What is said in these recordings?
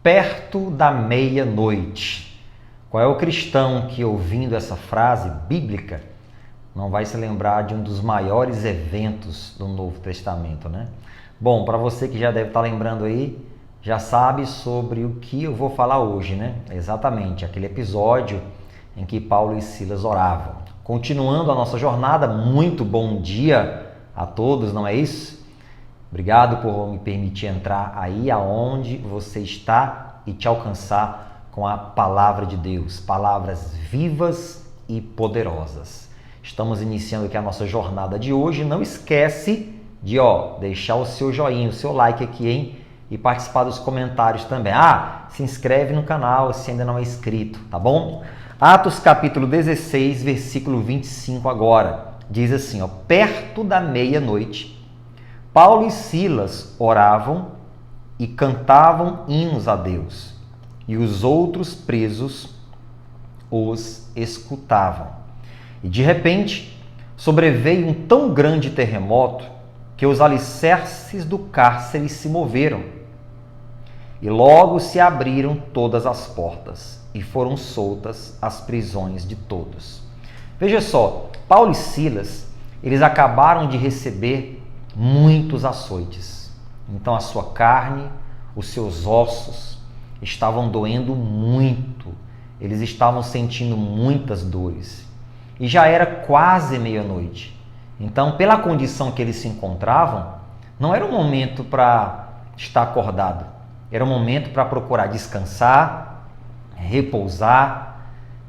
perto da meia-noite. Qual é o cristão que, ouvindo essa frase bíblica, não vai se lembrar de um dos maiores eventos do Novo Testamento, né? Bom, para você que já deve estar lembrando aí, já sabe sobre o que eu vou falar hoje, né? Exatamente, aquele episódio em que Paulo e Silas oravam. Continuando a nossa jornada, muito bom dia a todos, não é isso? Obrigado por me permitir entrar aí aonde você está e te alcançar com a palavra de Deus, palavras vivas e poderosas. Estamos iniciando aqui a nossa jornada de hoje. Não esquece de deixar o seu joinha, o seu like aqui, hein? E participar dos comentários também. Se inscreve no canal se ainda não é inscrito, tá bom? Atos capítulo 16, versículo 25 agora. Diz assim, perto da meia-noite, Paulo e Silas oravam e cantavam hinos a Deus, e os outros presos os escutavam. E de repente, sobreveio um tão grande terremoto que os alicerces do cárcere se moveram. E logo se abriram todas as portas e foram soltas as prisões de todos. Veja só, Paulo e Silas, eles acabaram de receber muitos açoites. Então a sua carne, os seus ossos estavam doendo muito. Eles estavam sentindo muitas dores. E já era quase meia-noite. Então, pela condição que eles se encontravam, não era um momento para estar acordado. Era um momento para procurar descansar, repousar,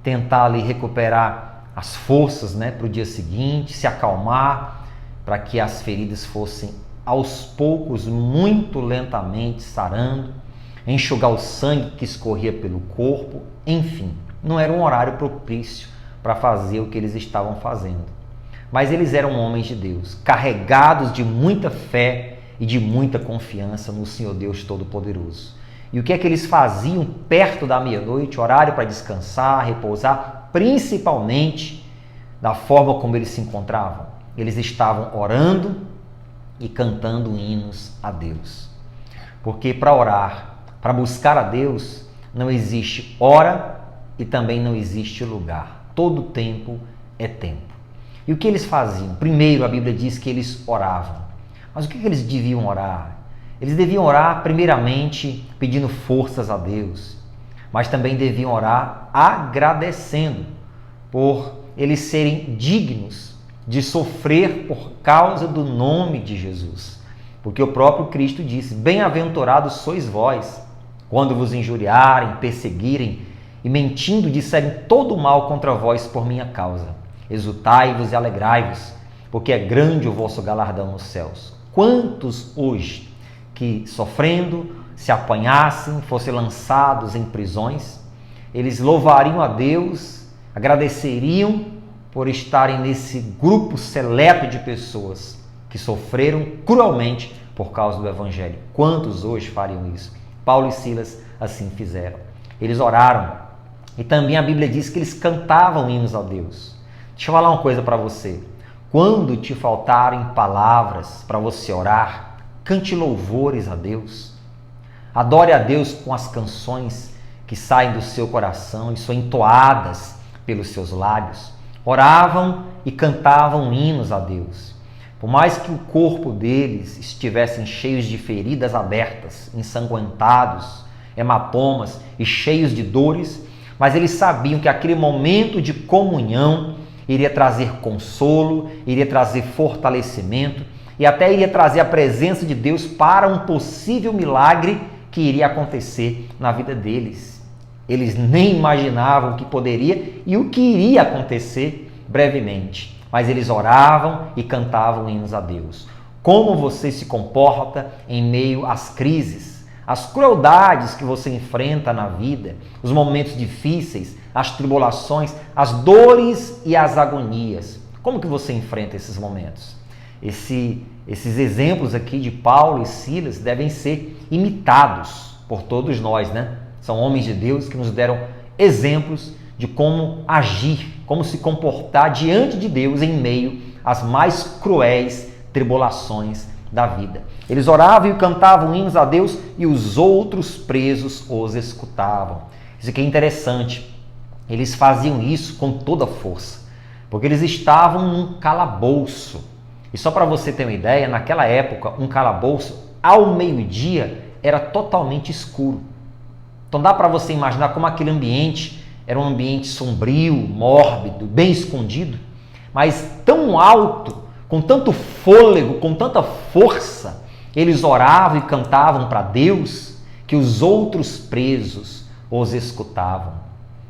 tentar ali recuperar as forças, para o dia seguinte, se acalmar, para que as feridas fossem aos poucos, muito lentamente sarando, enxugar o sangue que escorria pelo corpo, enfim, não era um horário propício para fazer o que eles estavam fazendo. Mas eles eram homens de Deus, carregados de muita fé e de muita confiança no Senhor Deus Todo-Poderoso. E o que é que eles faziam perto da meia-noite, horário para descansar, repousar, principalmente da forma como eles se encontravam? Eles estavam orando e cantando hinos a Deus. Porque para orar, para buscar a Deus, não existe hora e também não existe lugar. Todo tempo é tempo. E o que eles faziam? Primeiro, a Bíblia diz que eles oravam. Mas o que eles deviam orar? Eles deviam orar, primeiramente, pedindo forças a Deus. Mas também deviam orar agradecendo por eles serem dignos de sofrer por causa do nome de Jesus. Porque o próprio Cristo disse, bem-aventurados sois vós, quando vos injuriarem, perseguirem e mentindo disserem todo o mal contra vós por minha causa. Exultai-vos e alegrai-vos, porque é grande o vosso galardão nos céus. Quantos hoje que sofrendo, se apanhassem, fossem lançados em prisões, eles louvariam a Deus, agradeceriam por estarem nesse grupo seleto de pessoas que sofreram cruelmente por causa do Evangelho. Quantos hoje fariam isso? Paulo e Silas assim fizeram. Eles oraram e também a Bíblia diz que eles cantavam hinos a Deus. Deixa eu falar uma coisa para você. Quando te faltarem palavras para você orar, cante louvores a Deus. Adore a Deus com as canções que saem do seu coração e são entoadas pelos seus lábios. Oravam e cantavam hinos a Deus. Por mais que o corpo deles estivessem cheios de feridas abertas, ensanguentados, hematomas e cheios de dores, mas eles sabiam que aquele momento de comunhão iria trazer consolo, iria trazer fortalecimento e até iria trazer a presença de Deus para um possível milagre que iria acontecer na vida deles. Eles nem imaginavam o que poderia e o que iria acontecer brevemente, mas eles oravam e cantavam hinos a Deus. Como você se comporta em meio às crises, às crueldades que você enfrenta na vida, os momentos difíceis, as tribulações, as dores e as agonias. Como que você enfrenta esses momentos? Esses exemplos aqui de Paulo e Silas devem ser imitados por todos nós, né? São homens de Deus que nos deram exemplos de como agir, como se comportar diante de Deus em meio às mais cruéis tribulações da vida. Eles oravam e cantavam hinos a Deus e os outros presos os escutavam. Isso aqui é interessante. Eles faziam isso com toda força, porque eles estavam num calabouço. E só para você ter uma ideia, naquela época, um calabouço, ao meio-dia, era totalmente escuro. Então dá para você imaginar como aquele ambiente era um ambiente sombrio, mórbido, bem escondido, mas tão alto, com tanto fôlego, com tanta força, eles oravam e cantavam para Deus, que os outros presos os escutavam.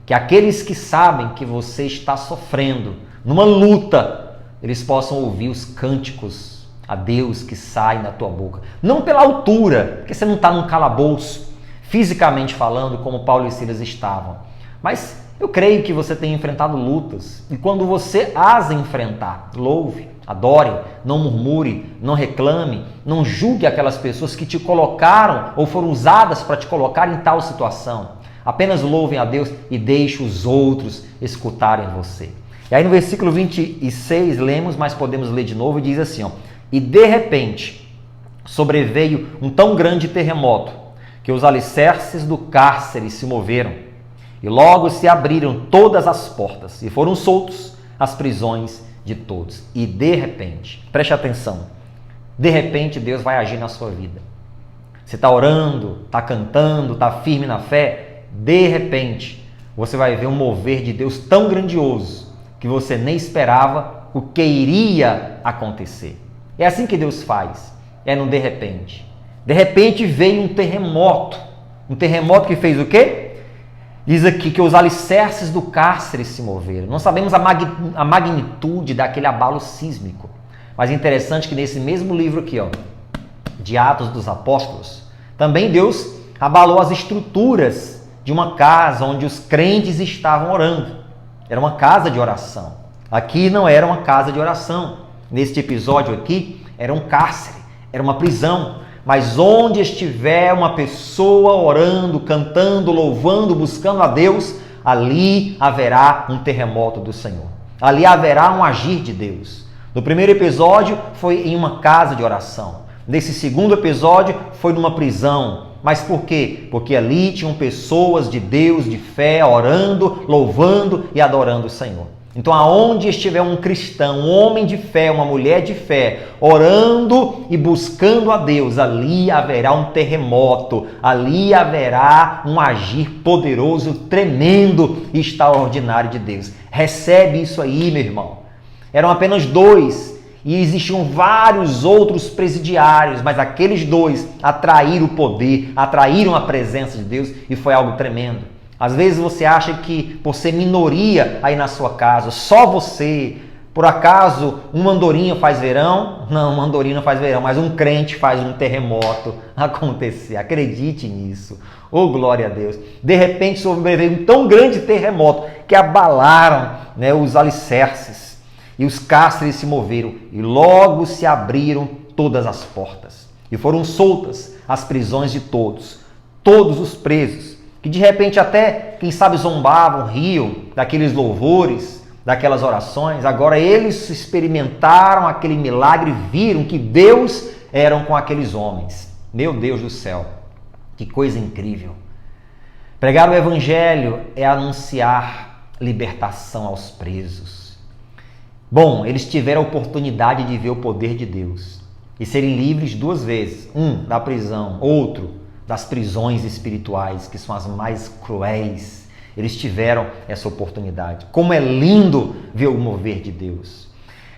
Que aqueles que sabem que você está sofrendo numa luta, eles possam ouvir os cânticos a Deus que saem da tua boca. Não pela altura, porque você não está num calabouço, fisicamente falando, como Paulo e Silas estavam. Mas eu creio que você tem enfrentado lutas. E quando você as enfrentar, louve, adore, não murmure, não reclame, não julgue aquelas pessoas que te colocaram ou foram usadas para te colocar em tal situação. Apenas louvem a Deus e deixe os outros escutarem você. E aí no versículo 26 lemos, mas podemos ler de novo, e diz assim, ó, e de repente sobreveio um tão grande terremoto que os alicerces do cárcere se moveram e logo se abriram todas as portas e foram soltos as prisões de todos. E de repente, preste atenção, de repente Deus vai agir na sua vida. Você está orando, está cantando, está firme na fé, de repente você vai ver um mover de Deus tão grandioso que você nem esperava o que iria acontecer. É assim que Deus faz, é no de repente. De repente veio um terremoto que fez o quê? Diz aqui que os alicerces do cárcere se moveram. Não sabemos a magnitude daquele abalo sísmico, mas é interessante que nesse mesmo livro aqui, ó, de Atos dos Apóstolos, também Deus abalou as estruturas de uma casa onde os crentes estavam orando. Era uma casa de oração. Aqui não era uma casa de oração. Neste episódio aqui, era um cárcere, era uma prisão. Mas onde estiver uma pessoa orando, cantando, louvando, buscando a Deus, ali haverá um terremoto do Senhor. Ali haverá um agir de Deus. No primeiro episódio foi em uma casa de oração. Nesse segundo episódio foi numa prisão. Mas por quê? Porque ali tinham pessoas de Deus, de fé, orando, louvando e adorando o Senhor. Então, aonde estiver um cristão, um homem de fé, uma mulher de fé, orando e buscando a Deus, ali haverá um terremoto, ali haverá um agir poderoso, tremendo e extraordinário de Deus. Recebe isso aí, meu irmão. Eram apenas 2 e existiam vários outros presidiários, mas aqueles 2 atraíram o poder, atraíram a presença de Deus e foi algo tremendo. Às vezes você acha que por ser minoria aí na sua casa, só você, por acaso uma andorinha faz verão? Não, uma andorinha não faz verão, mas um crente faz um terremoto acontecer. Acredite nisso. Oh, glória a Deus. De repente sobreveio um tão grande terremoto que abalaram, né, os alicerces e os cárceres se moveram e logo se abriram todas as portas e foram soltas as prisões de todos os presos, que de repente até, quem sabe, zombavam, riam daqueles louvores, daquelas orações. Agora eles experimentaram aquele milagre, viram que Deus era com aqueles homens. Meu Deus do céu, que coisa incrível. Pregar o evangelho é anunciar libertação aos presos. Bom, eles tiveram a oportunidade de ver o poder de Deus e serem livres 2 vezes. Um, da prisão, outro, das prisões espirituais, que são as mais cruéis. Eles tiveram essa oportunidade. Como é lindo ver o mover de Deus.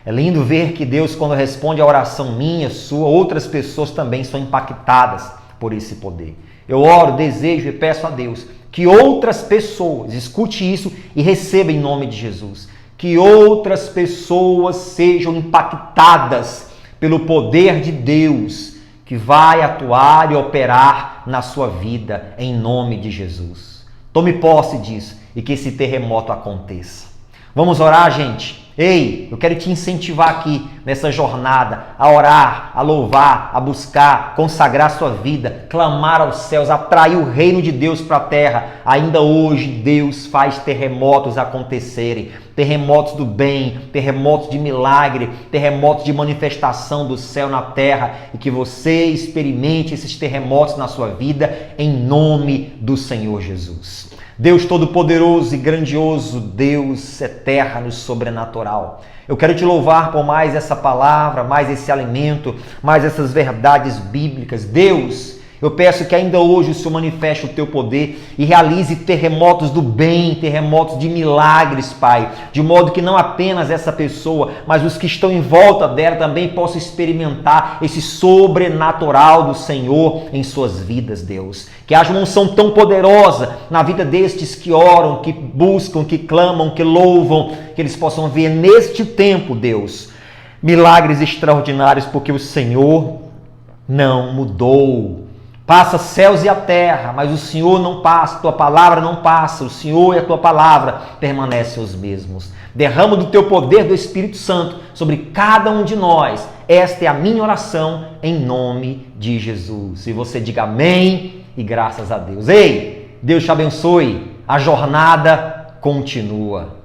É lindo ver que Deus, quando responde a oração minha, sua, outras pessoas também são impactadas por esse poder. Eu oro, desejo e peço a Deus que outras pessoas, escute isso e receba em nome de Jesus, que outras pessoas sejam impactadas pelo poder de Deus, que vai atuar e operar na sua vida, em nome de Jesus. Tome posse disso e que esse terremoto aconteça. Vamos orar, gente? Ei, eu quero te incentivar aqui nessa jornada a orar, a louvar, a buscar, consagrar sua vida, clamar aos céus, atrair o reino de Deus para a terra. Ainda hoje Deus faz terremotos acontecerem. terremotos do bem, terremotos de milagre, terremotos de manifestação do céu na terra, e que você experimente esses terremotos na sua vida em nome do Senhor Jesus. Deus Todo-Poderoso e grandioso, Deus eterno e sobrenatural, eu quero te louvar por mais essa palavra, mais esse alimento, mais essas verdades bíblicas. Deus, eu peço que ainda hoje o Senhor manifeste o teu poder e realize terremotos do bem, terremotos de milagres, Pai, de modo que não apenas essa pessoa, mas os que estão em volta dela também possam experimentar esse sobrenatural do Senhor em suas vidas, Deus. Que haja uma unção tão poderosa na vida destes que oram, que buscam, que clamam, que louvam, que eles possam ver neste tempo, Deus, milagres extraordinários, porque o Senhor não mudou. Passa céus e a terra, mas o Senhor não passa, tua palavra não passa, o Senhor e a tua palavra permanecem os mesmos. Derrama do teu poder do Espírito Santo sobre cada um de nós. Esta é a minha oração em nome de Jesus. E você diga amém e graças a Deus. Ei, Deus te abençoe, a jornada continua.